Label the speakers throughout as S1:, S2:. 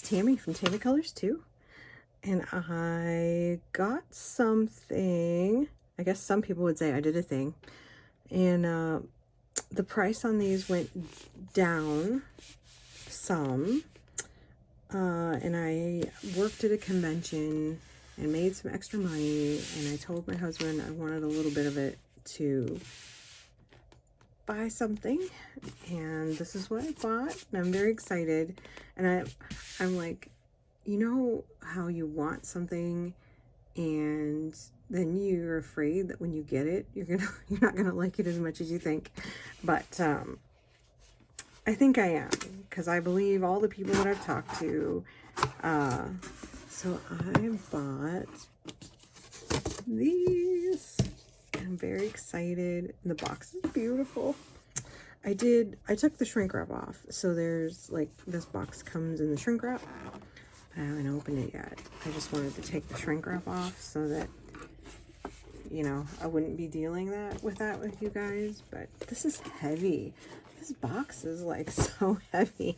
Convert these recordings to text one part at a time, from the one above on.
S1: Tammy from Tammy Colors Too, and I got something. I guess some people would say I did a thing, and the price on these went down some, and I worked at a convention and made some extra money, and I told my husband I wanted a little bit of it to buy something, and this is what I bought, and I'm very excited. And I'm like, you know how you want something and then you're afraid that when you get it you're not gonna like it as much as you think, but I think I am, because I believe all the people that I've talked to. So I bought these. I'm very excited. The box is beautiful. I took the shrink wrap off. So there's like, this box comes in the shrink wrap. I haven't opened it yet. I just wanted to take the shrink wrap off so that, you know, I wouldn't be dealing with you guys. But this is heavy. This box is like so heavy.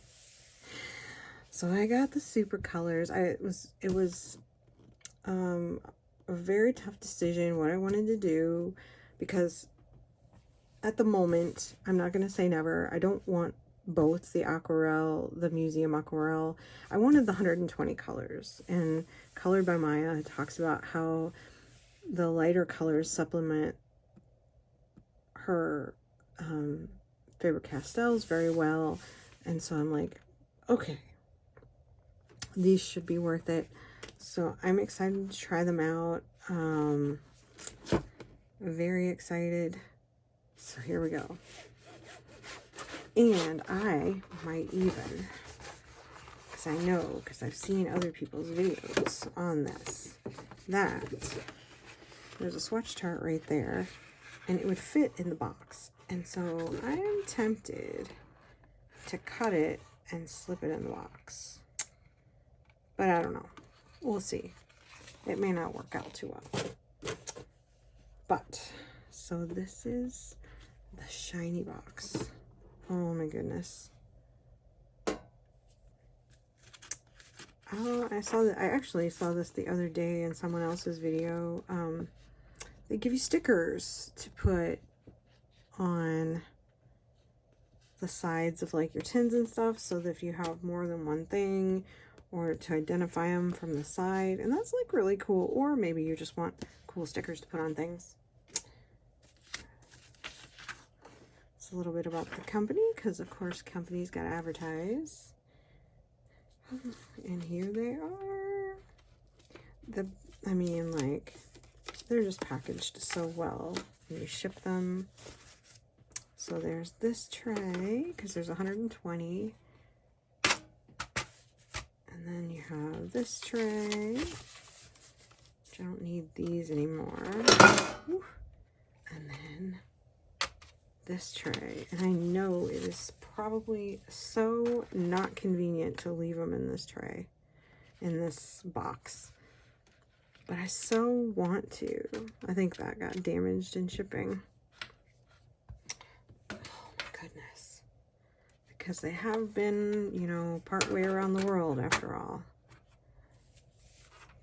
S1: So I got the Supracolors. It was a very tough decision what I wanted to do, because at the moment, I'm not going to say never, I don't want both the aquarelle, the museum aquarelle. I wanted the 120 colors, and Colored by Maya talks about how the lighter colors supplement her Faber-Castells very well, and so I'm like, okay, these should be worth it. So I'm excited to try them out. Very excited. So here we go. And I might even, because I know, because I've seen other people's videos on this, that there's a swatch chart right there, and it would fit in the box. And so I am tempted to cut it and slip it in the box. But I don't know. We'll see. It may not work out too well. But, so this is the shiny box. Oh my goodness. Oh, I actually saw this the other day in someone else's video. They give you stickers to put on the sides of like your tins and stuff, so that if you have more than one thing, or to identify them from the side, and that's like really cool. Or maybe you just want cool stickers to put on things. It's a little bit about the company, because of course companies gotta advertise. And here they are. I mean, like, they're just packaged so well, and you ship them. So there's this tray, because there's 120. And then you have this tray, which I don't need these anymore. And then this tray. And I know it is probably so not convenient to leave them in this tray, in this box. But I so want to. I think that got damaged in shipping. Oh my goodness. Because they have been, you know, part way around the world after all.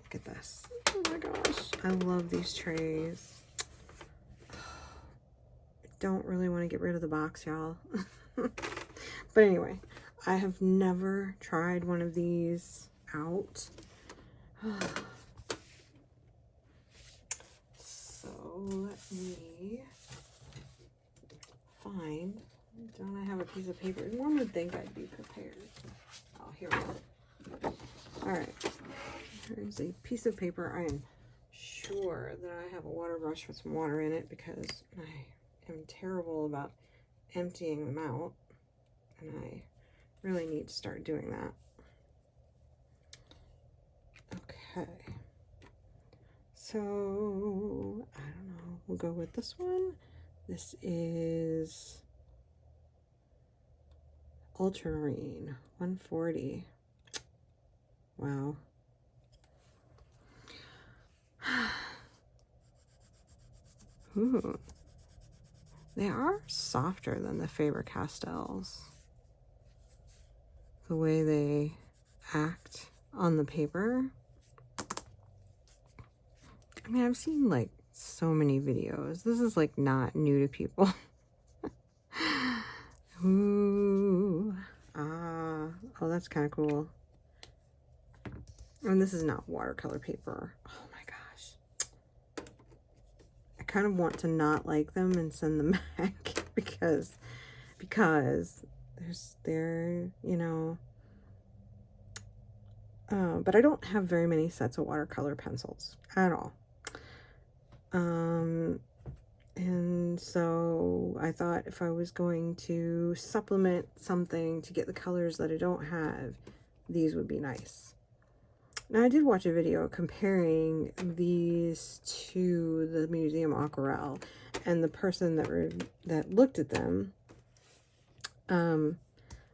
S1: Look at this. Oh my gosh. I love these trays. I don't really want to get rid of the box, y'all. But anyway, I have never tried one of these out. So let me find. Don't I have a piece of paper? One would think I'd be prepared. Oh, here we go. Alright. Here's a piece of paper. I am sure that I have a water brush with some water in it, because I am terrible about emptying them out. And I really need to start doing that. Okay. So, I don't know. We'll go with this one. This is Ultramarine 140. Wow. Ooh. They are softer than the Faber-Castells. The way they act on the paper. I mean, I've seen like so many videos. This is like not new to people. Ooh, oh, that's kind of cool. And this is not watercolor paper. Oh my gosh. I kind of want to not like them and send them back because they're, you know, but I don't have very many sets of watercolor pencils at all. And so I thought if I was going to supplement something to get the colors that I don't have, these would be nice. Now, I did watch a video comparing these to the Museum Aquarelle, and the person that looked at them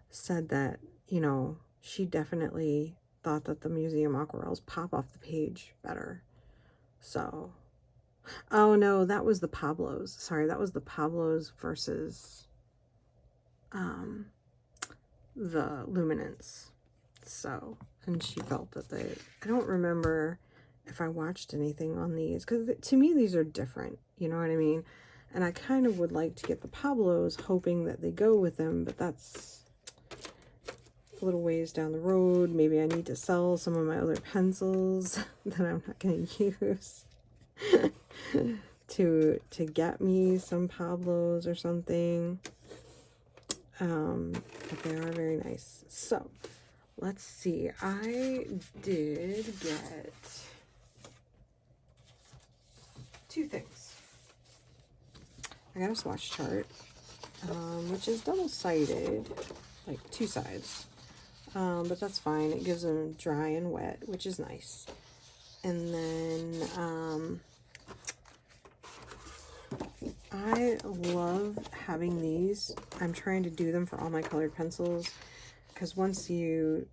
S1: said that, you know, she definitely thought that the Museum Aquarelles pop off the page better. So, oh no, that was the Pablos. Sorry, that was the Pablos versus the Luminance. So, and she felt that I don't remember if I watched anything on these, because to me these are different, you know what I mean? And I kind of would like to get the Pablos, hoping that they go with them, but that's a little ways down the road. Maybe I need to sell some of my other pencils that I'm not going to use to get me some Pablos or something. But they are very nice. So let's see. I did get two things. I got a swatch chart, which is double-sided, like two sides. But that's fine. It gives them dry and wet, which is nice. And then I love having these. I'm trying to do them for all my colored pencils, because once you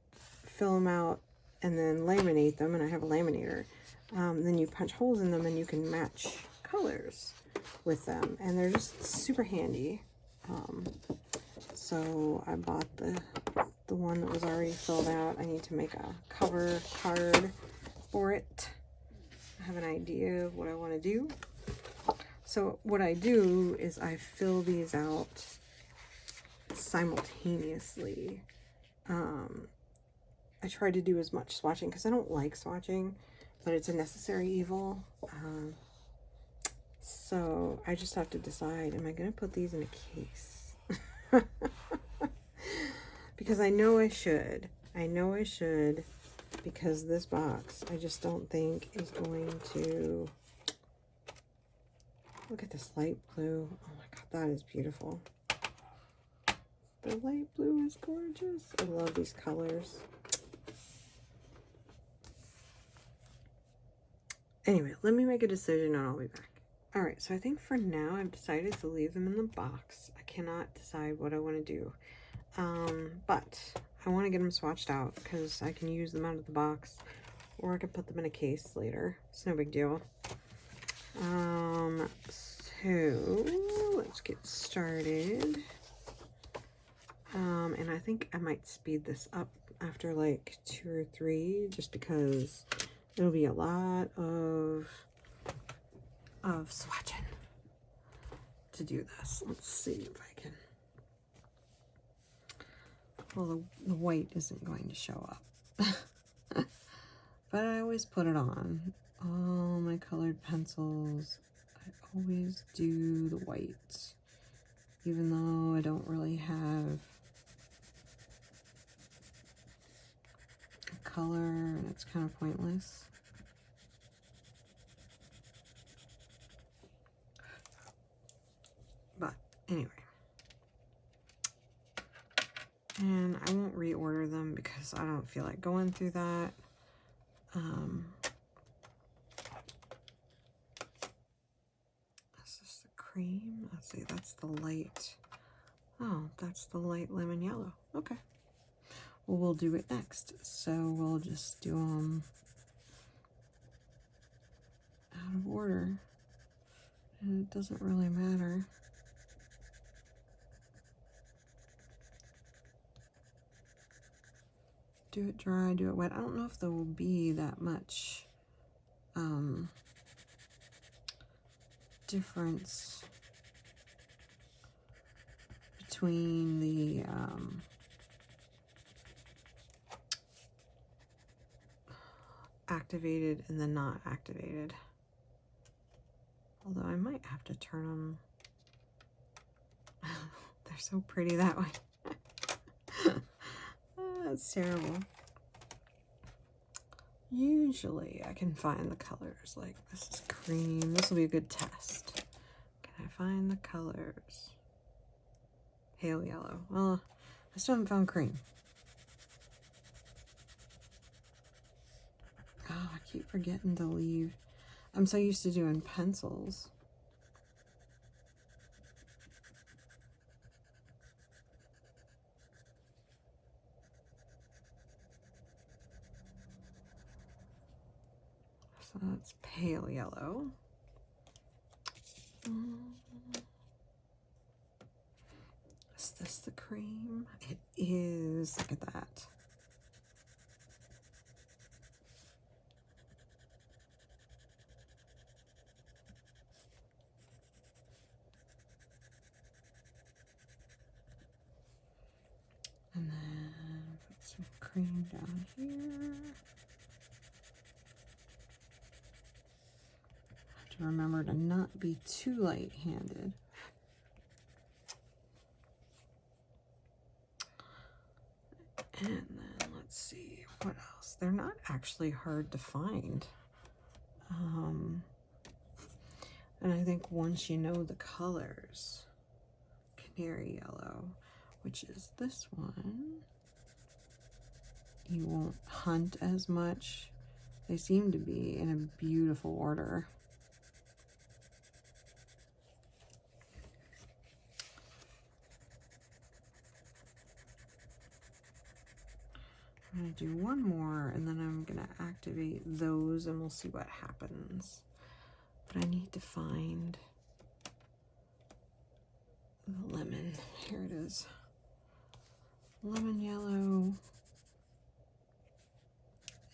S1: fill them out and then laminate them, and I have a laminator, then you punch holes in them and you can match colors with them, and they're just super handy. So I bought the one that was already filled out. I need to make a cover card for it. I have an idea of what I want to do. So what I do is I fill these out simultaneously. I try to do as much swatching because I don't like swatching, but it's a necessary evil. So I just have to decide, am I going to put these in a case? Because I know I should. I know I should, because this box I just don't think is going to... Look at this light blue. Oh my god, that is beautiful. The light blue is gorgeous. I love these colors. Anyway, let me make a decision and I'll be back. Alright, so I think for now I've decided to leave them in the box. I cannot decide what I want to do. But I want to get them swatched out because I can use them out of the box, or I can put them in a case later. It's no big deal. So let's get started. And I think I might speed this up after like 2 or 3, just because it'll be a lot of swatching to do this. Let's see if I can. Well, the white isn't going to show up, but I always put it on. All my colored pencils, I always do the white, even though I don't really have a color and it's kind of pointless. But anyway, and I won't reorder them because I don't feel like going through that. This is the cream. Let's see, that's the light. Oh, that's the light lemon yellow. Okay. Well, we'll do it next. So we'll just do them out of order. And it doesn't really matter. do it dry, do it wet. I don't know if there will be that much difference between the activated and the not activated. Although I might have to turn them. They're so pretty that way. That's terrible. Usually I can find the colors. Like this is cream. This will be a good test. Can I find the colors? Pale yellow. Well, I still haven't found cream. Oh, I keep forgetting to leave. I'm so used to doing pencils. So that's pale yellow. Is this the cream? It is. Look at that. And then put some cream down here. Have to remember to not be too light-handed. And then let's see what else. They're not actually hard to find. And I think once you know the colors, canary yellow, which is this one, you won't hunt as much. They seem to be in a beautiful order. I'm going to do one more and then I'm going to activate those and we'll see what happens. But I need to find the lemon. Here it is. Lemon yellow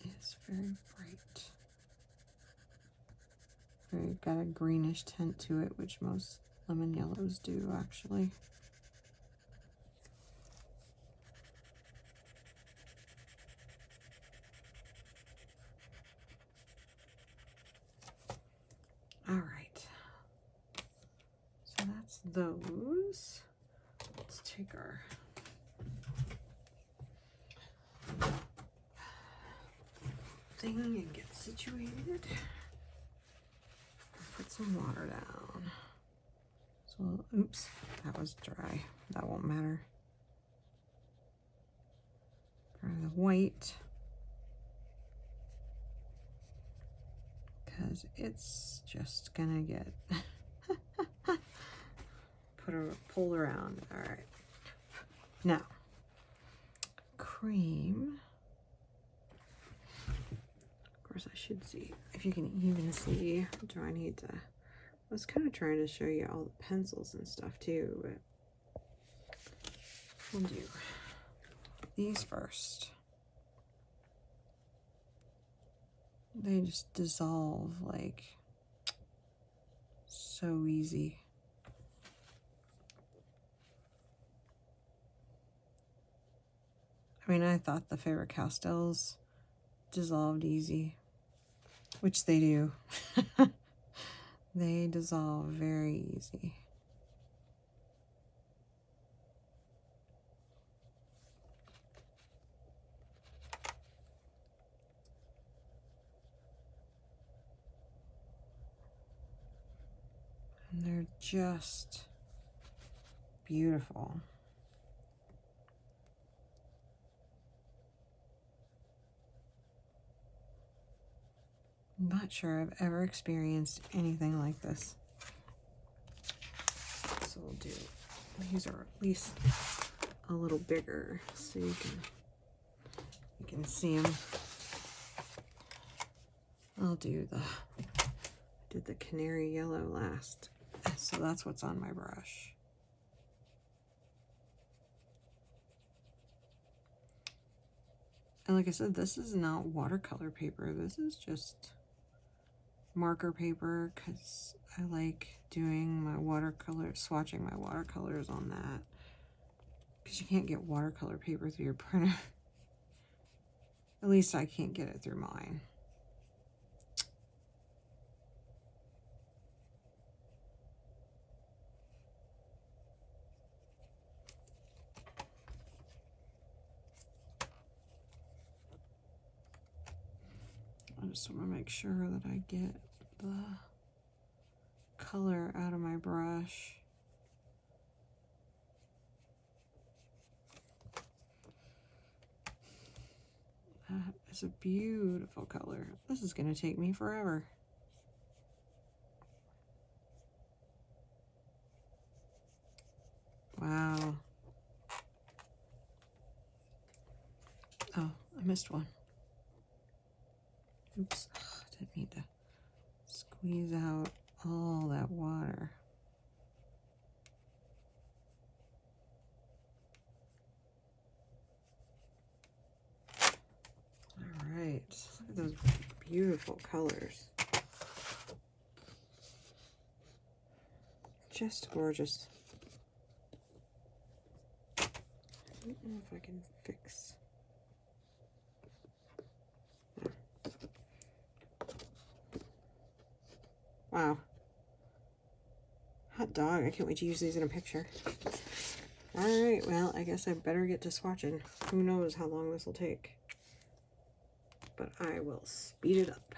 S1: is very bright. Very got a greenish tint to it, which most lemon yellows do actually. All right, so that's those. Let's take our thing and get situated. Put some water down. So, oops, that was dry. That won't matter. Try the white. Because it's just gonna get pulled around. All right. Now, cream. Of course, I should see if you can even see. Do I need to? I was kind of trying to show you all the pencils and stuff too, but we'll do these first. They just dissolve like so easy. I mean, I thought the Faber-Castells dissolved easy, which they do. They dissolve very easy. And they're just beautiful. I'm not sure I've ever experienced anything like this. So we'll do, these are at least a little bigger so you can see them. I'll do did the canary yellow last. So that's what's on my brush. And like I said, this is not watercolor paper. This is just marker paper because I like doing my watercolor, swatching my watercolors on that. Because you can't get watercolor paper through your printer. At least I can't get it through mine. I just want to make sure that I get the color out of my brush. That is a beautiful color. This is going to take me forever. Wow. Oh, I missed one. Oops. Oh, I didn't mean to squeeze out all that water. All right. Look at those beautiful colors. Just gorgeous. I don't know if I can fix. Wow. Hot dog. I can't wait to use these in a picture. Alright, well, I guess I better get to swatching. Who knows how long this will take. But I will speed it up.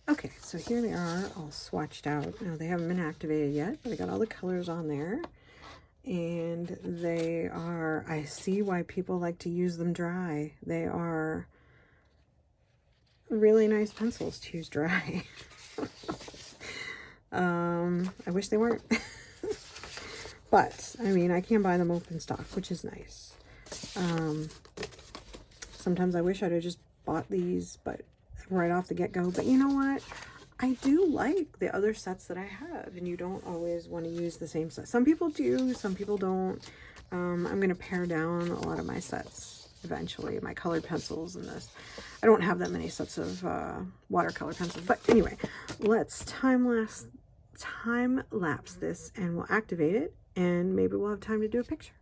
S1: Okay, so here they are all swatched out. Now they haven't been activated yet, but I got all the colors on there. And they are, I see why people like to use them dry. They are really nice pencils to use dry. I wish they weren't. But, I mean, I can buy them open stock, which is nice. Sometimes I wish I'd have just bought these, but right off the get-go. But you know what? I do like the other sets that I have, and you don't always want to use the same set. Some people do, some people don't. I'm going to pare down a lot of my sets eventually, my colored pencils and this. I don't have that many sets of watercolor pencils. But anyway, let's time lapse this, and we'll activate it, and maybe we'll have time to do a picture.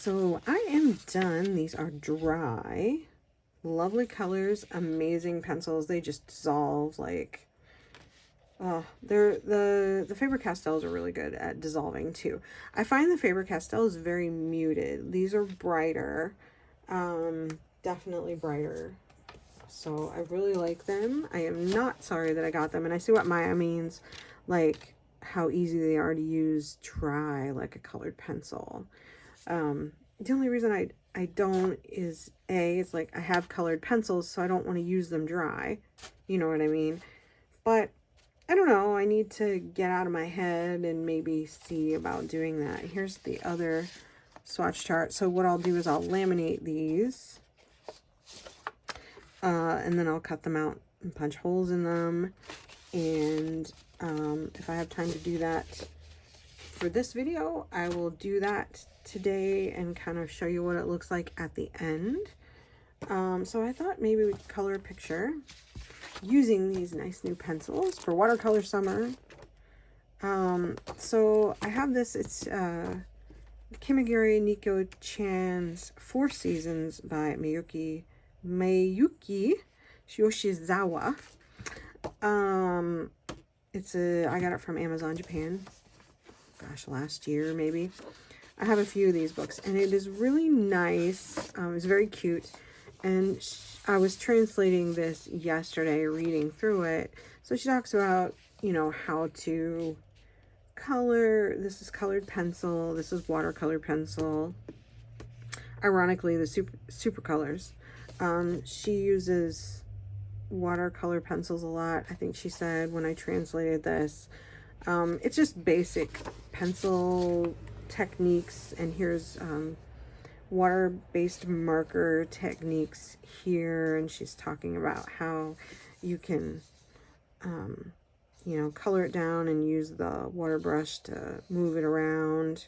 S1: So I am done. These are dry. Lovely colors, amazing pencils. They just dissolve like, they're the Faber-Castells are really good at dissolving too. I find the Faber-Castell is very muted. These are brighter, definitely brighter. So I really like them. I am not sorry that I got them, and I see what Maya means, like how easy they are to use dry like a colored pencil. The only reason I don't is it's like I have colored pencils, so I don't want to use them dry. You know what I mean? But I don't know. I need to get out of my head and maybe see about doing that. Here's the other swatch chart. So what I'll do is I'll laminate these. And then I'll cut them out and punch holes in them. And if I have time to do that for this video, I will do that today and kind of show you what it looks like at the end. So I thought maybe we could color a picture using these nice new pencils for Watercolor Summer. So I have this, it's Kimagure Nekochan's 4 Seasons by Miyuki Yoshigawa. I got it from Amazon Japan, gosh, last year maybe. I have a few of these books, and it is really nice. It's very cute, and I was translating this yesterday, reading through it. So she talks about, you know, how to color. This is colored pencil. This is watercolor pencil. Ironically, the Supracolors. She uses watercolor pencils a lot, I think she said, when I translated this. It's just basic pencil techniques, and here's water-based marker techniques here, and she's talking about how you can you know, color it down and use the water brush to move it around,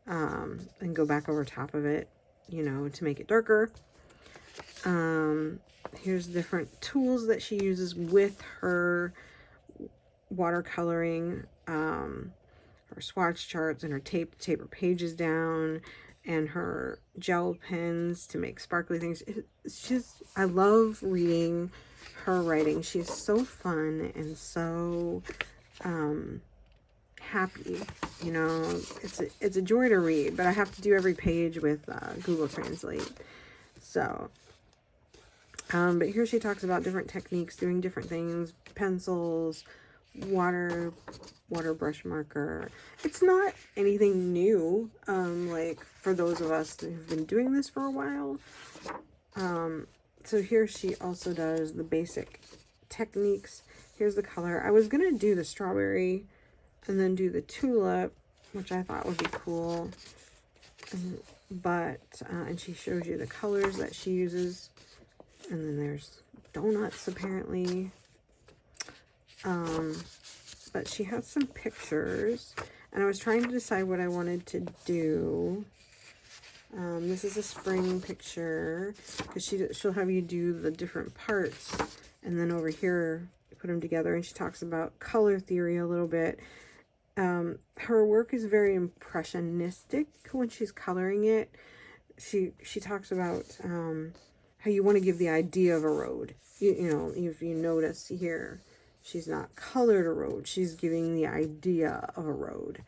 S1: and go back over top of it, you know, to make it darker. Here's different tools that she uses with her watercoloring, her swatch charts and her tape to tape her pages down, and her gel pens to make sparkly things. It's just, I love reading her writing. She's so fun and so happy, you know. It's a joy to read, but I have to do every page with Google Translate. So but here she talks about different techniques, doing different things, pencils, water brush marker. It's not anything new, like for those of us who've been doing this for a while. So here she also does the basic techniques. Here's the color. I was gonna do the strawberry and then do the tulip, which I thought would be cool. And she shows you the colors that she uses. And then there's donuts, apparently. But she has some pictures, and I was trying to decide what I wanted to do. This is a spring picture, because she'll have you do the different parts, and then over here put them together. And she talks about color theory a little bit. Her work is very impressionistic when she's coloring it. She talks about how you want to give the idea of a road. You know, if you notice here, she's not colored a road. She's giving the idea of a road.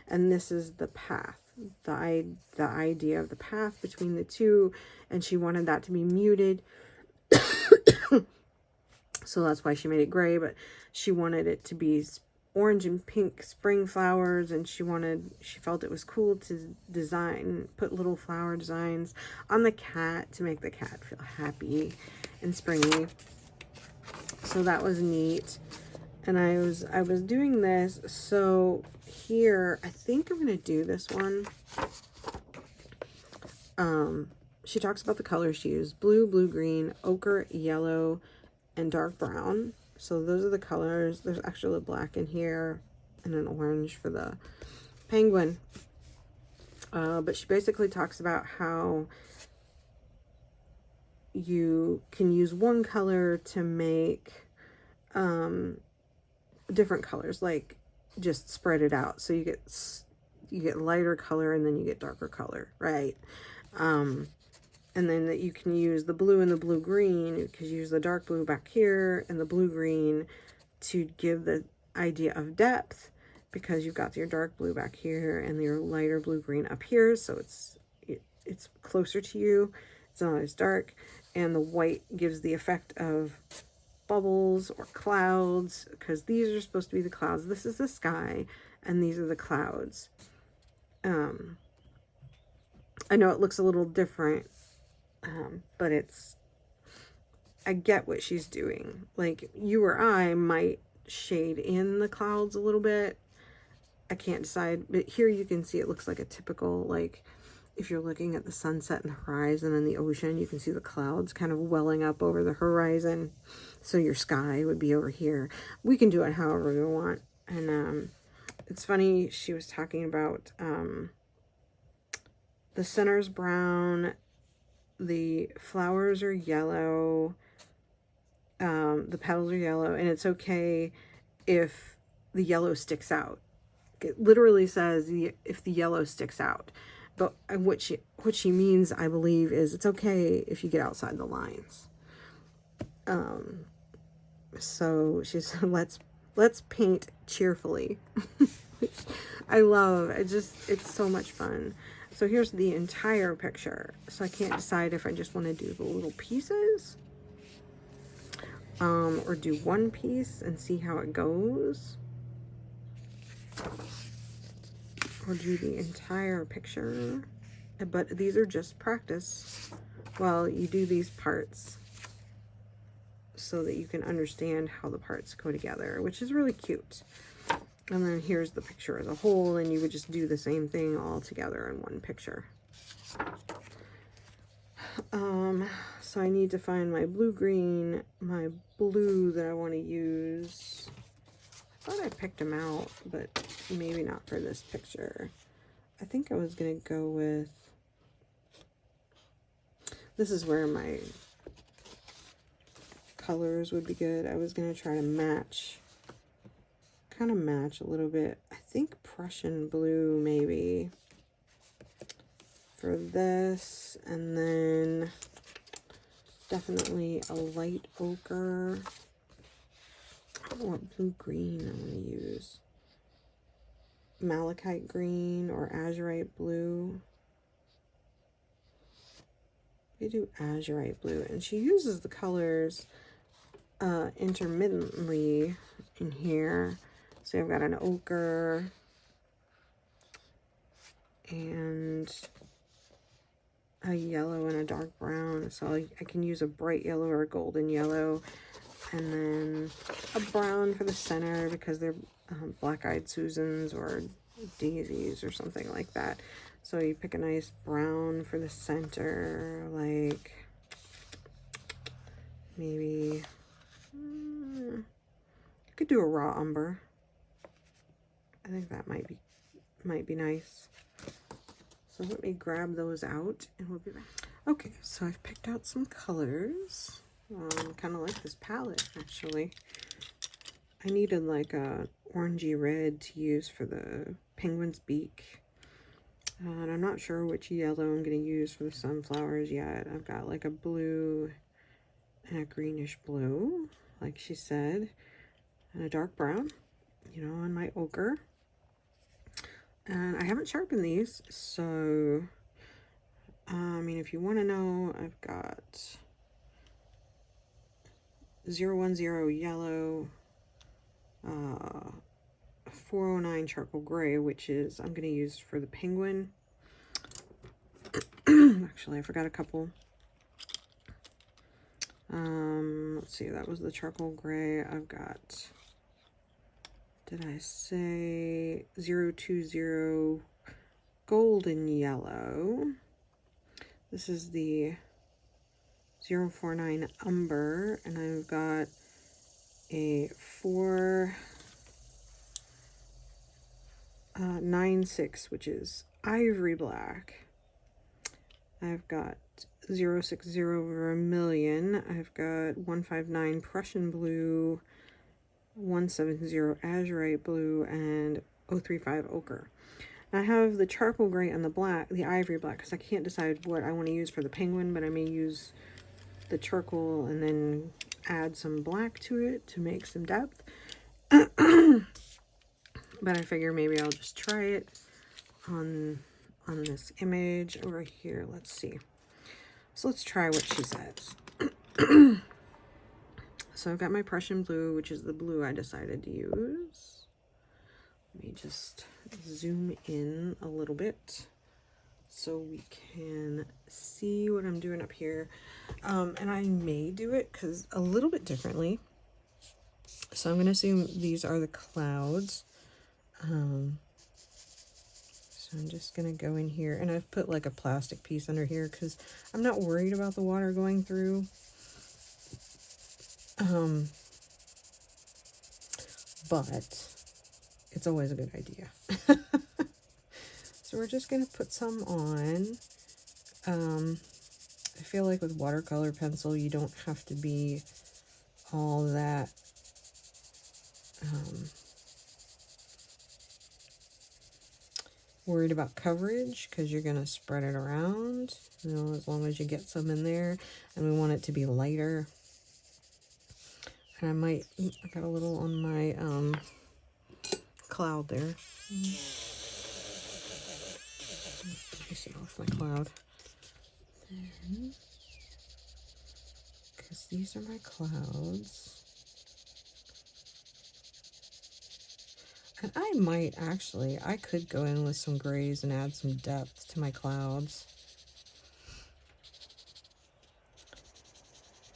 S1: And this is the path, the idea of the path between the two. And she wanted that to be muted. So that's why she made it gray, but she wanted it to be orange and pink spring flowers, and she felt it was cool to put little flower designs on the cat to make the cat feel happy and springy. So that was neat. And I was doing this. So here, I think I'm gonna do this one. She talks about the colors she used: blue, blue-green, ochre, yellow, and dark brown. So those are the colors. There's actually a black in here and an orange for the penguin. But she basically talks about how you can use one color to make different colors, like just spread it out. So you you get lighter color and then you get darker color, right? And then that you can use the blue and the blue-green, because you use the dark blue back here and the blue-green to give the idea of depth, because you've got your dark blue back here and your lighter blue-green up here, so it's closer to you. It's not as dark. And the white gives the effect of bubbles or clouds, because these are supposed to be the clouds. This is the sky, and these are the clouds. I know it looks a little different, but I get what she's doing. Like, you or I might shade in the clouds a little bit. I can't decide, but here you can see it looks like a typical, like, if you're looking at the sunset and the horizon and the ocean, you can see the clouds kind of welling up over the horizon. So your sky would be over here. We can do it however we want. And it's funny, she was talking about the center's brown, the flowers are yellow, the petals are yellow, and it's okay if the yellow sticks out. It literally says if the yellow sticks out. But what she means, I believe, is it's okay if you get outside the lines. So she said, let's paint cheerfully. I love it. It's so much fun. So here's the entire picture. So I can't decide if I just want to do the little pieces, or do one piece and see how it goes, or do the entire picture. But these are just practice while you do these parts, so that you can understand how the parts go together, which is really cute. And then here's the picture as a whole, and you would just do the same thing all together in one picture. So I need to find my blue-green, my blue that I want to use. I thought I picked them out, but maybe not for this picture. I think I was going to go with, this is where my colors would be good. I was going to try to match, kind of match a little bit. I think Prussian blue maybe for this, and then definitely a light ochre. I don't know what blue-green I want to use. Malachite green or azurite blue. We do azurite blue, and she uses the colors intermittently in here. So I've got an ochre and a yellow and a dark brown. So I can use a bright yellow or a golden yellow, and then a brown for the center because they're black-eyed Susans or daisies or something like that. So you pick a nice brown for the center, like maybe you could do a raw umber. I think that might be nice. So let me grab those out and we'll be back. Okay, so I've picked out some colors. Kind of like this palette, actually. I needed like a orangey red to use for the penguin's beak. And I'm not sure which yellow I'm going to use for the sunflowers yet. I've got like a blue and a greenish blue, like she said, and a dark brown, you know, on my ochre. And I haven't sharpened these, so, I mean, if you want to know, I've got 010 yellow, 409 charcoal gray, which is I'm going to use for the penguin. Actually, I forgot a couple. Let's see, that was the charcoal gray. I've got, did I say 020 golden yellow? This is the 049 umber, and I've got a 496, which is ivory black. I've got 060 vermilion. I've got 159 Prussian blue, 170 azurite blue, and 035 ochre. I have the charcoal gray and the black, the ivory black, because I can't decide what I want to use for the penguin, but I may use the charcoal and then add some black to it to make some depth. But I figure maybe I'll just try it on this image over here. Let's see. So let's try what she says. So I've got my Prussian blue, which is the blue I decided to use. Let me just zoom in a little bit so we can see what I'm doing up here. And I may do it because a little bit differently. So I'm going to assume these are the clouds. So I'm just going to go in here, and I've put like a plastic piece under here because I'm not worried about the water going through. But it's always a good idea. So we're just going to put some on. I feel like with watercolor pencil, you don't have to be all that worried about coverage because you're going to spread it around, you know, as long as you get some in there. And we want it to be lighter. And I got a little on my cloud there. Trace it off my cloud. Because these are my clouds. And I might actually, I could go in with some grays and add some depth to my clouds.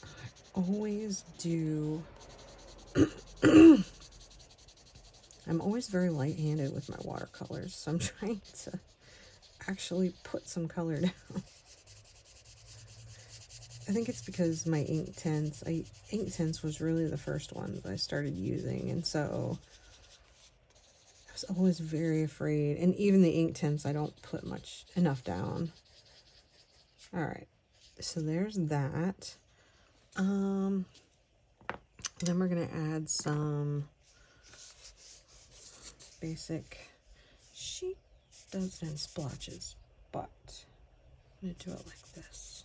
S1: I always do. I'm always very light-handed with my watercolors, so I'm trying to actually put some color down. I think it's because my ink tints was really the first one that I started using, and so I was always very afraid. And even the ink tints, I don't put enough down. All right, so there's that. Then we're gonna add some basic. She does it in splotches, but I'm gonna do it like this.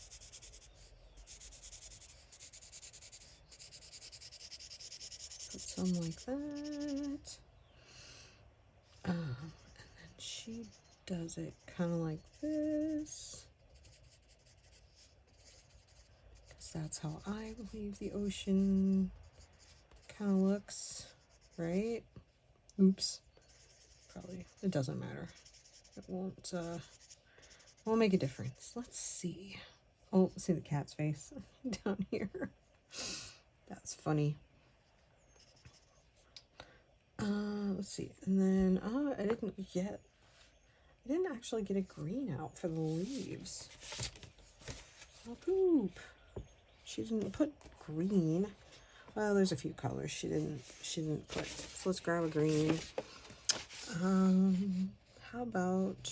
S1: Put some like that. And then she does it kind of like this. Because that's how I believe the ocean kind of looks, right? Oops. Probably. It doesn't matter. It won't make a difference. Let's see. Oh, see the cat's face down here. That's funny. Let's see. And then, I didn't actually get a green out for the leaves. Oh, poop. She didn't put green. Well, there's a few colors she didn't put. So let's grab a green. How about,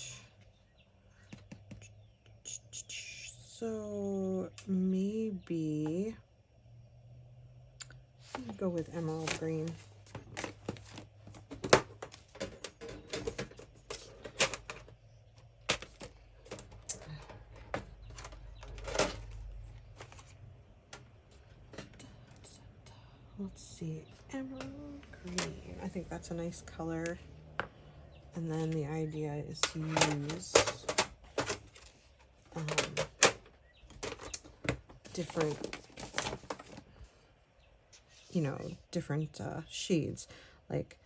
S1: so maybe go with emerald green. Let's see, emerald green. I think that's a nice color. And then the idea is to use different shades, like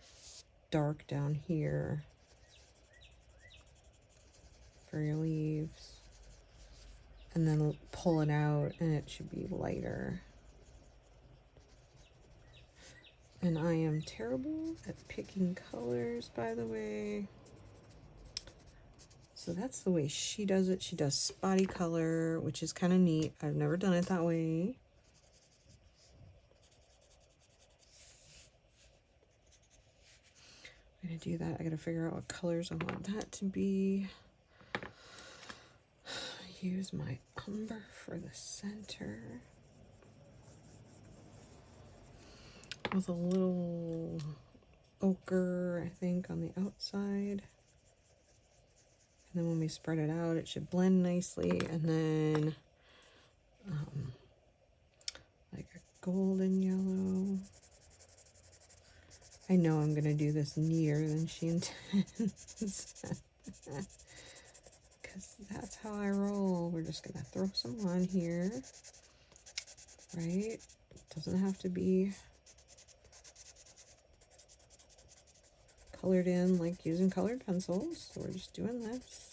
S1: dark down here for your leaves, and then pull it out and it should be lighter. And I am terrible at picking colors, by the way. So that's the way she does it. She does spotty color, which is kind of neat. I've never done it that way. I'm gonna do that. I gotta figure out what colors I want that to be. Use my umber for the center. With a little ochre, I think, on the outside. And then when we spread it out, it should blend nicely. And then like a golden yellow. I know I'm going to do this neater than she intends. Because that's how I roll. We're just going to throw some on here. Right? It doesn't have to be colored in like using colored pencils. So we're just doing this.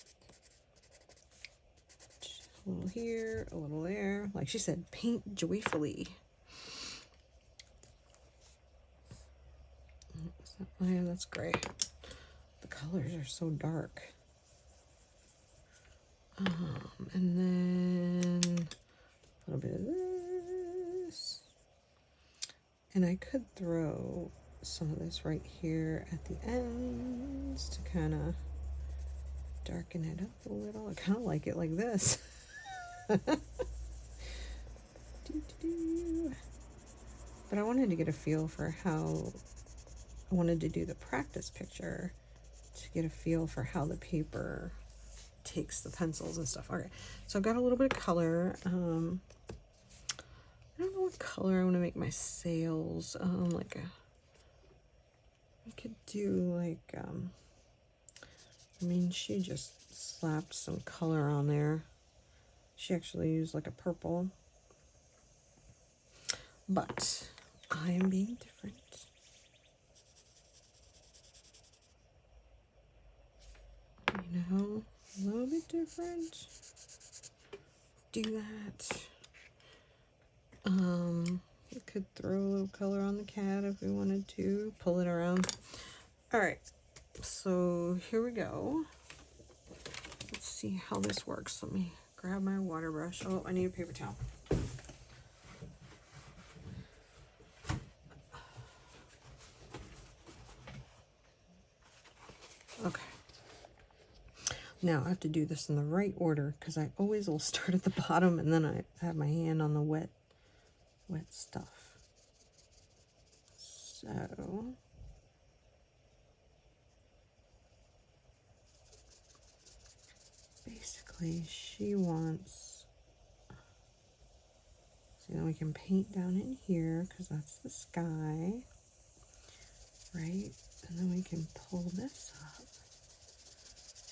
S1: A little here, a little there. Like she said, paint joyfully. Oh yeah, that's great. The colors are so dark. And then a little bit of this. And I could throw some of this right here at the ends to kind of darken it up a little. I kind of like it like this. But I wanted to get a feel for how I wanted to do the practice picture to get a feel for how the paper takes the pencils and stuff. Okay, so I've got a little bit of color. I don't know what color I want to make my sails. Like I could do like I mean, she just slapped some color on there. She actually used like a purple. But I am being different. You know, a little bit different. Do that. We could throw a little color on the cat if we wanted to. Pull it around. Alright, so here we go. Let's see how this works. Let me grab my water brush. Oh, I need a paper towel. Okay. Now I have to do this in the right order because I always will start at the bottom and then I have my hand on the wet stuff. So basically she wants, so then we can paint down in here because that's the sky, right? And then we can pull this up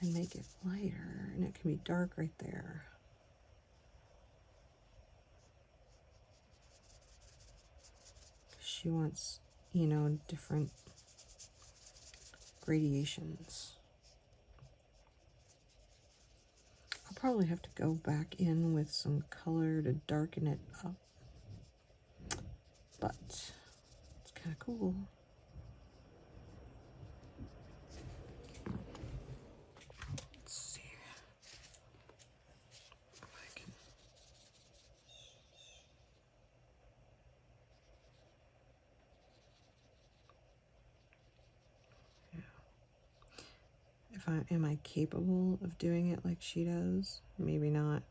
S1: and make it lighter, and it can be dark right there. She wants, you know, different gradations. I'll probably have to go back in with some color to darken it up, but it's kind of cool. Let's see if I can. Am I capable of doing it like she does? Maybe not.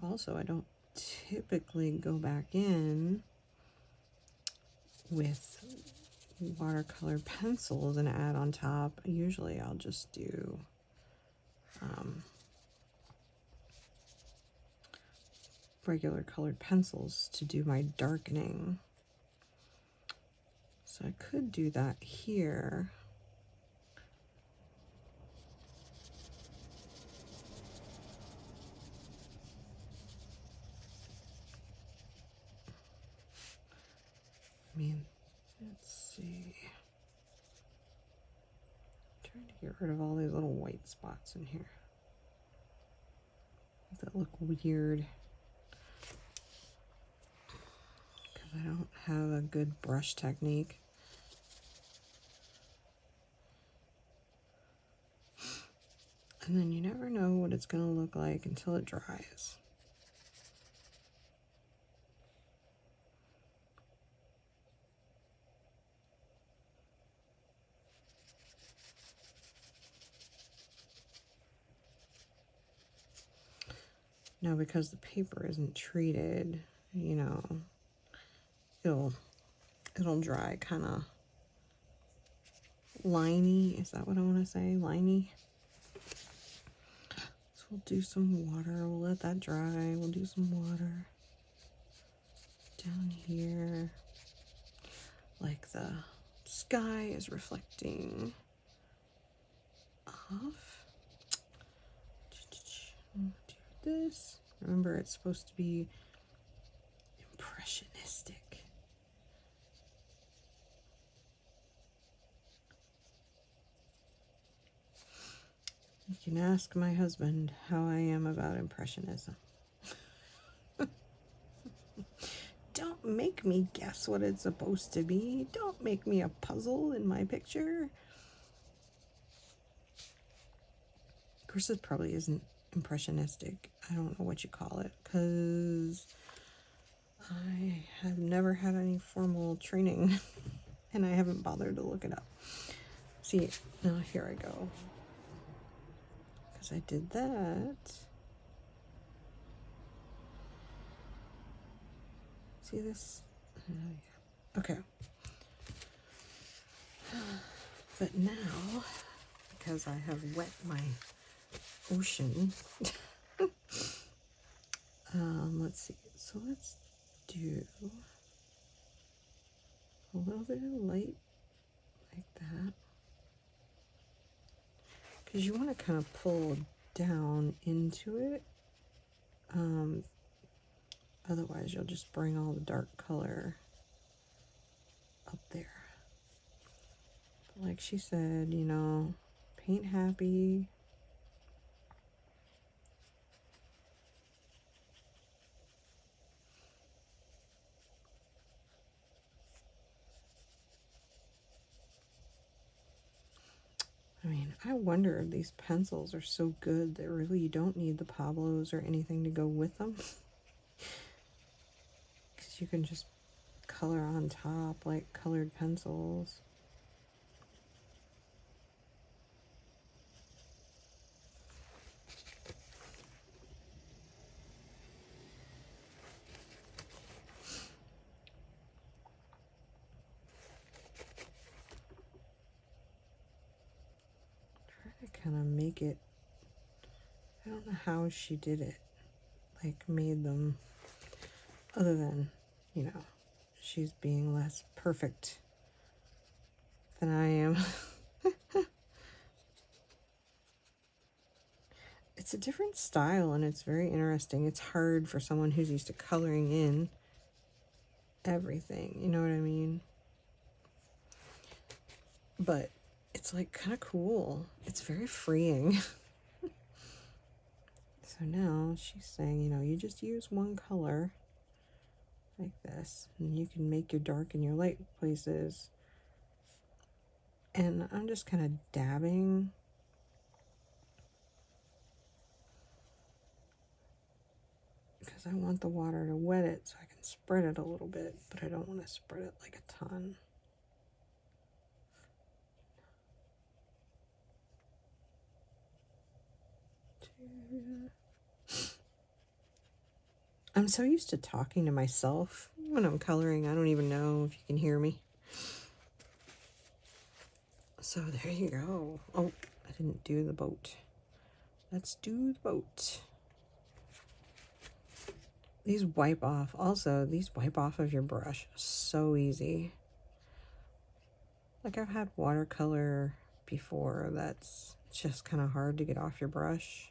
S1: Also, I don't typically go back in with watercolor pencils and add on top. Usually I'll just do regular colored pencils to do my darkening. So I could do that here. I mean, let's see. I'm trying to get rid of all these little white spots in here that look weird. Because I don't have a good brush technique. And then you never know what it's going to look like until it dries. Now, because the paper isn't treated, you know, it'll dry kind of liney. Is that what I want to say? Liney. So we'll do some water. We'll let that dry. We'll do some water down here. Like the sky is reflecting off. Do this. Remember, it's supposed to be impressionistic. You can ask my husband how I am about impressionism. Don't make me guess what it's supposed to be. Don't make me a puzzle in my picture. Of course, it probably isn't impressionistic. I don't know what you call it, because I have never had any formal training and I haven't bothered to look it up. See, now here I go. Because I did that. See this? Okay. But now, because I have wet my ocean, let's see. So let's do a little bit of light like that. Because you want to kind of pull down into it. Otherwise, you'll just bring all the dark color up there. But like she said, you know, paint happy. I mean, I wonder if these pencils are so good that really you don't need the Pablos or anything to go with them. Because you can just color on top like colored pencils. Kind of make it, I don't know how she did it, like made them, other than, you know, she's being less perfect than I am. It's a different style and it's very interesting. It's hard for someone who's used to coloring in everything, you know what I mean? But it's like kind of cool. It's very freeing. So now she's saying, you know, you just use one color like this, and you can make your dark and your light places. And I'm just kind of dabbing. Because I want the water to wet it so I can spread it a little bit, but I don't want to spread it like a ton. I'm so used to talking to myself when I'm coloring. I don't even know if you can hear me. So there you go. Oh, I didn't do the boat. Let's do the boat. These wipe off. Also, these wipe off of your brush. So easy. Like I've had watercolor before that's just kind of hard to get off your brush.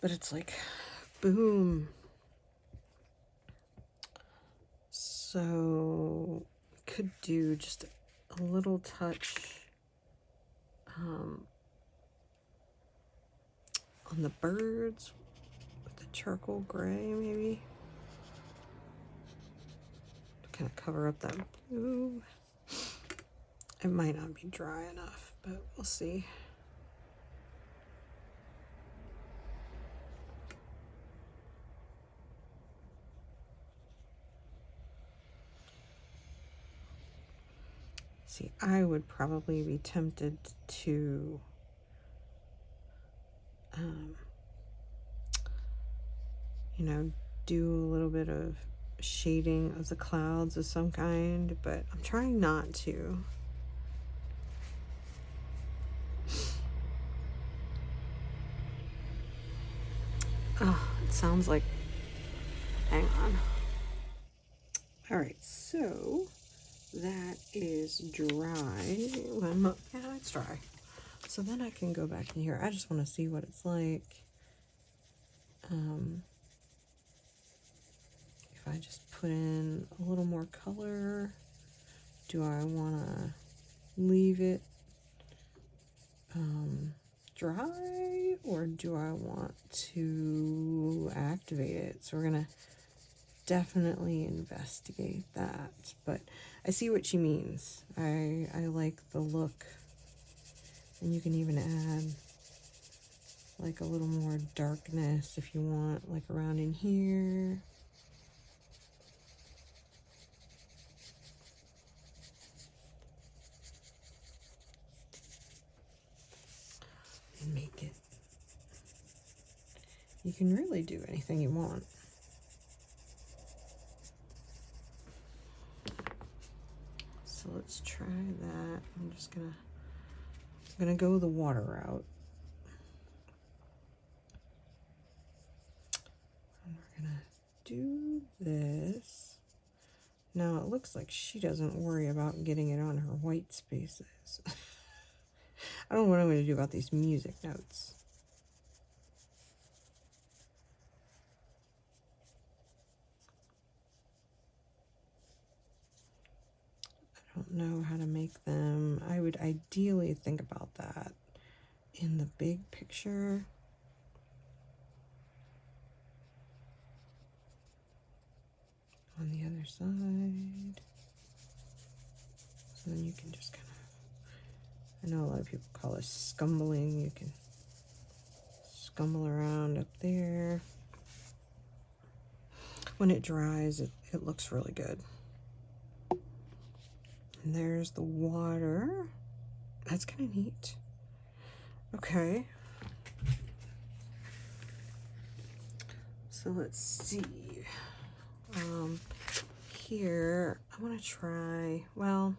S1: But it's like, boom. So, could do just a little touch on the birds with the charcoal gray, maybe. To kind of cover up that blue. It might not be dry enough, but we'll see. See, I would probably be tempted to you know, do a little bit of shading of the clouds of some kind, but I'm trying not to. Oh, it sounds like, hang on. All right, so that is dry. Yeah, it's dry. So then I can go back in here. I just want to see what it's like. If I just put in a little more color, do I want to leave it dry, or do I want to activate it? So we're gonna definitely investigate that, but I see what she means. I like the look, and you can even add like a little more darkness if you want, like around in here. And make it, you can really do anything you want. So let's try that. I'm gonna go the water route. And we're gonna do this. Now it looks like she doesn't worry about getting it on her white spaces. I don't know what I'm gonna do about these music notes. I don't know how to make them. I would ideally think about that in the big picture. On the other side. So then you can just kind of, I know a lot of people call this scumbling. You can scumble around up there. When it dries, it looks really good. And there's the water. That's kind of neat. Okay. So let's see. Here, I want to try, well,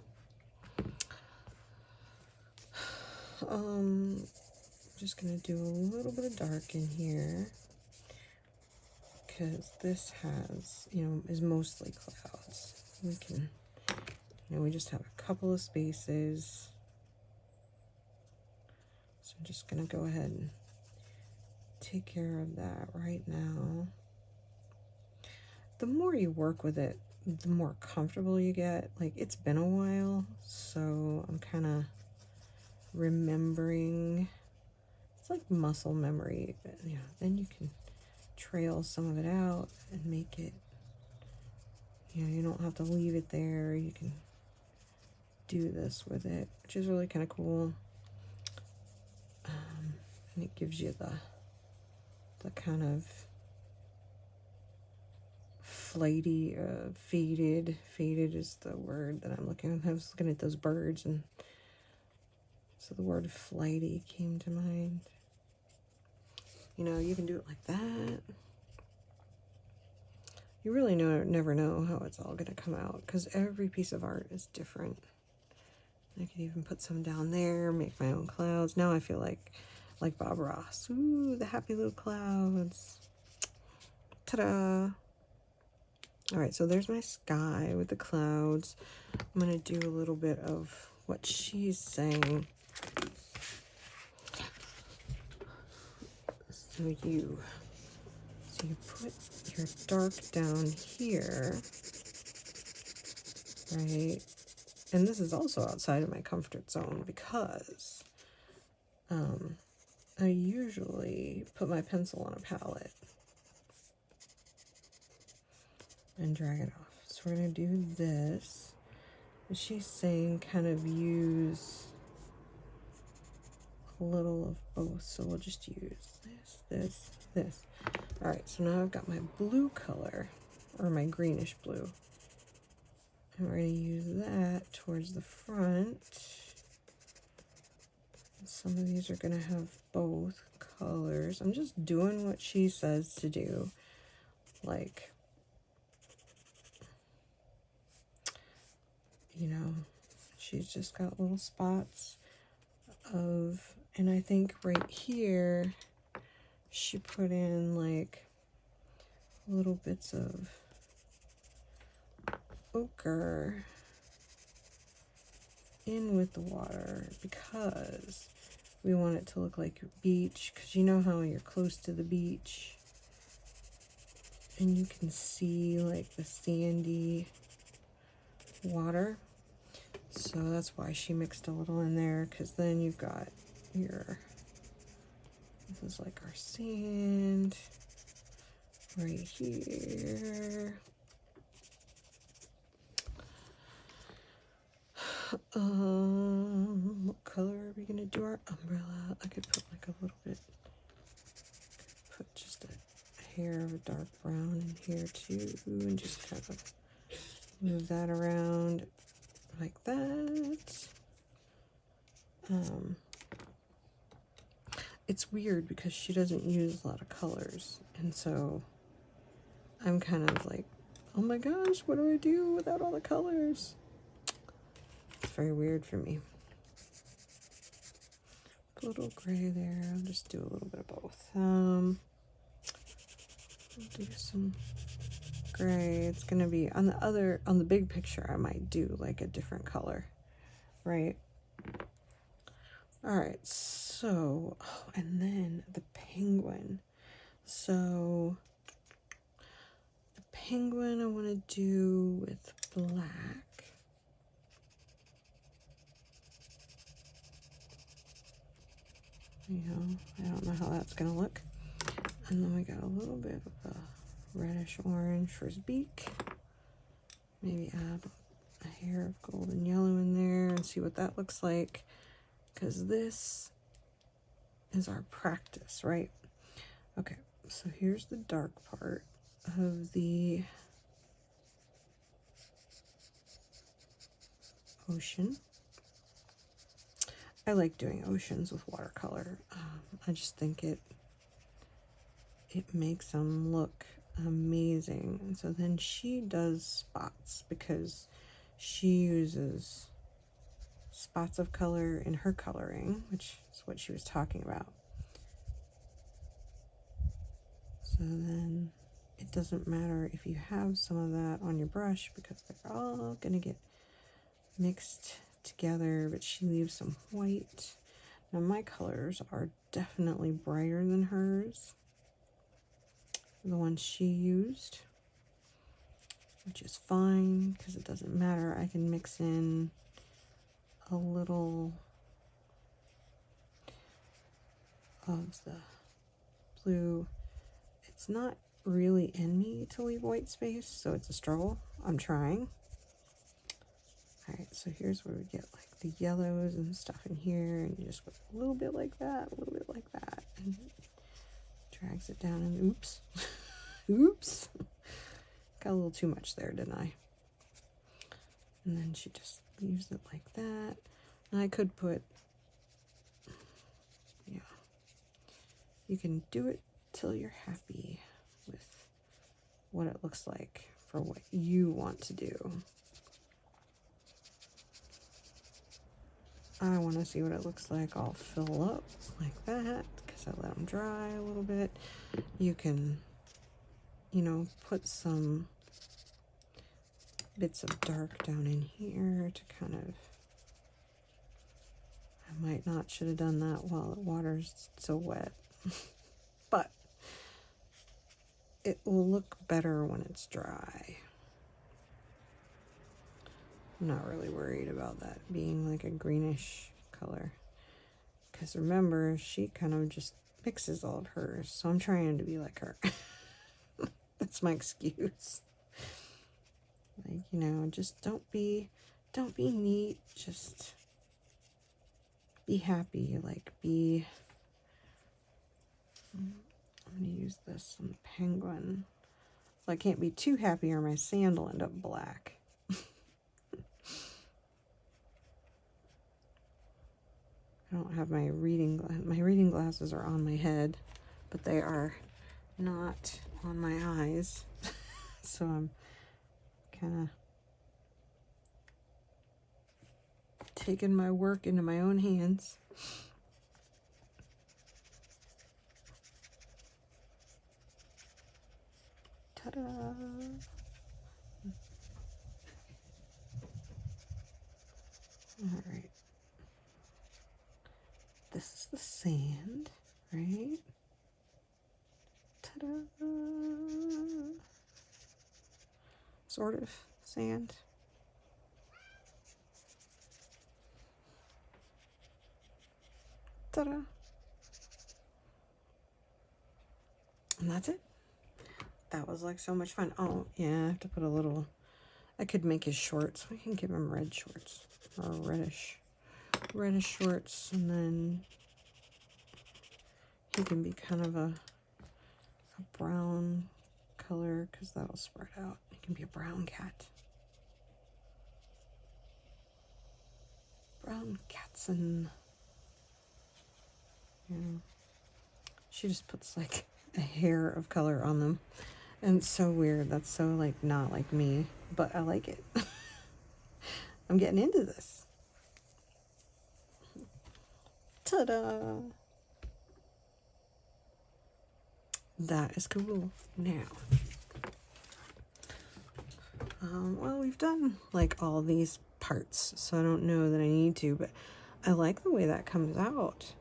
S1: I'm just going to do a little bit of dark in here, because this has, you know, is mostly clouds. We can, you know, we just have a couple of spaces. So I'm just going to go ahead and take care of that right now. The more you work with it, the more comfortable you get. Like, it's been a while, so I'm kind of remembering. It's like muscle memory, but you know, then you can trail some of it out and make it, you know, you don't have to leave it there. You can do this with it, which is really kind of cool. And it gives you the kind of flighty, faded is the word that I'm looking at. I was looking at those birds, and so the word flighty came to mind. You know, you can do it like that. You really never know how it's all gonna come out, because every piece of art is different. I could even put some down there, make my own clouds. Now I feel like Bob Ross. Ooh, the happy little clouds. Ta-da! All right, so there's my sky with the clouds. I'm gonna do a little bit of what she's saying. So you put your dark down here, right? And this is also outside of my comfort zone, because I usually put my pencil on a palette and drag it off. So we're gonna do this. She's saying kind of use a little of both. So we'll just use this. All right, so now I've got my blue color, or my greenish blue. And we're gonna use that towards the front. Some of these are gonna have both colors. I'm just doing what she says to do. like, you know, she's just got little spots of, and I think right here she put in like little bits of ochre in with the water because we want it to look like your beach, because you know how you're close to the beach and you can see like the sandy water. So that's why she mixed a little in there, because then you've got your, this is like our sand right here. What color are we gonna do our umbrella? I could put like a little bit, put just a hair of a dark brown in here too, and just kind of move that around like that. It's weird because she doesn't use a lot of colors, and so I'm kind of like, oh my gosh, what do I do without all the colors? It's very weird for me. A little gray there. I'll just do a little bit of both. I'll do some gray. It's gonna be on the big picture. I might do like a different color, right? All right. So, oh, and then the penguin. So the penguin I want to do with black. You know, I don't know how that's gonna look. And then we got a little bit of a reddish orange for his beak. Maybe add a hair of gold and yellow in there and see what that looks like, because this is our practice, right? Okay, so here's the dark part of the ocean. I like doing oceans with watercolor. I just think it makes them look amazing. And so then she does spots because she uses spots of color in her coloring, which is what she was talking about. So then it doesn't matter if you have some of that on your brush because they're all gonna get mixed together, but she leaves some white. Now my colors are definitely brighter than hers, the ones she used, which is fine because it doesn't matter. I can mix in a little of the blue. It's not really in me to leave white space, so it's a struggle. I'm trying. All right, so here's where we get like the yellows and stuff in here, and you just go a little bit like that, a little bit like that, and drags it down, and oops, oops, got a little too much there, didn't I? And then she just leaves it like that. And I could put, yeah, you can do it till you're happy with what it looks like for what you want to do. I want to see what it looks like. I'll fill up like that because I let them dry a little bit. You can, you know, put some bits of dark down in here to kind of, I might not should have done that while the water's so wet, but it will look better when it's dry. I'm not really worried about that being like a greenish color, because remember, she kind of just mixes all of hers, so I'm trying to be like her. That's my excuse. Like, you know, just don't be neat, just be happy. Like, be, I'm gonna use this on the penguin. Well, I can't be too happy or my sand will end up black. I don't have my reading glasses are on my head, but they are not on my eyes. so I'm kind of taking my work into my own hands. Ta-da! All right. This is the sand, right? Ta-da! Sort of sand. Ta-da! And that's it. That was like so much fun. Oh, yeah, I have to put a little... I could make his shorts. We can give him red shorts. Or reddish shorts. And then he can be kind of a brown color, because that'll spread out. He can be a brown cat. Brown cats and... Yeah. She just puts like a hair of color on them. And it's so weird. That's so like not like me. But I like it. I'm getting into this. Ta-da! That is cool. Now, well, we've done like all these parts, so I don't know that I need to, but I like the way that comes out.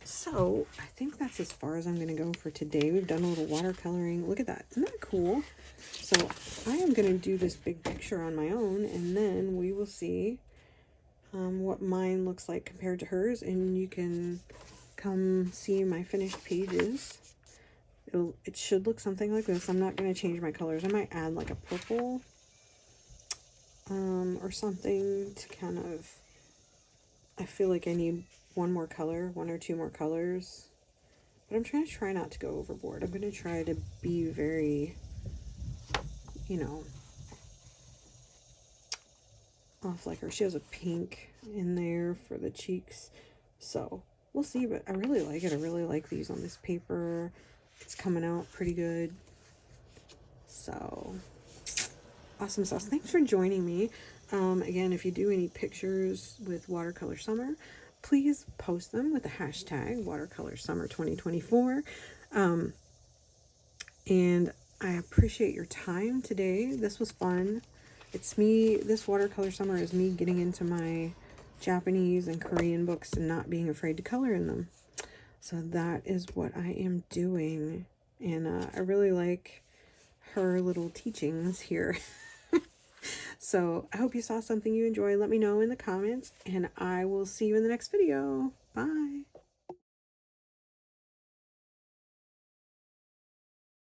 S1: So I think that's as far as I'm going to go for today. We've done a little watercoloring. Look at that. Isn't that cool? So I am going to do this big picture on my own, and then we will see what mine looks like compared to hers, and you can come see my finished pages. It should look something like this. I'm not going to change my colors. I might add like a purple or something to kind of... I feel like I need one more color, one or two more colors, but I'm try not to go overboard. I'm going to try to be very, you know, off like her. She has a pink in there for the cheeks, so we'll see, but I really like it. I really like these on this paper. It's coming out pretty good. So awesome sauce. Thanks for joining me. Again, if you do any pictures with Watercolor Summer, please post them with the hashtag Watercolor Summer 2024. And I appreciate your time today. This was fun. It's me, this Watercolor Summer is me getting into my Japanese and Korean books and not being afraid to color in them. So that is what I am doing. And I really like her little teachings here. So I hope you saw something you enjoyed. Let me know in the comments, and I will see you in the next video. Bye.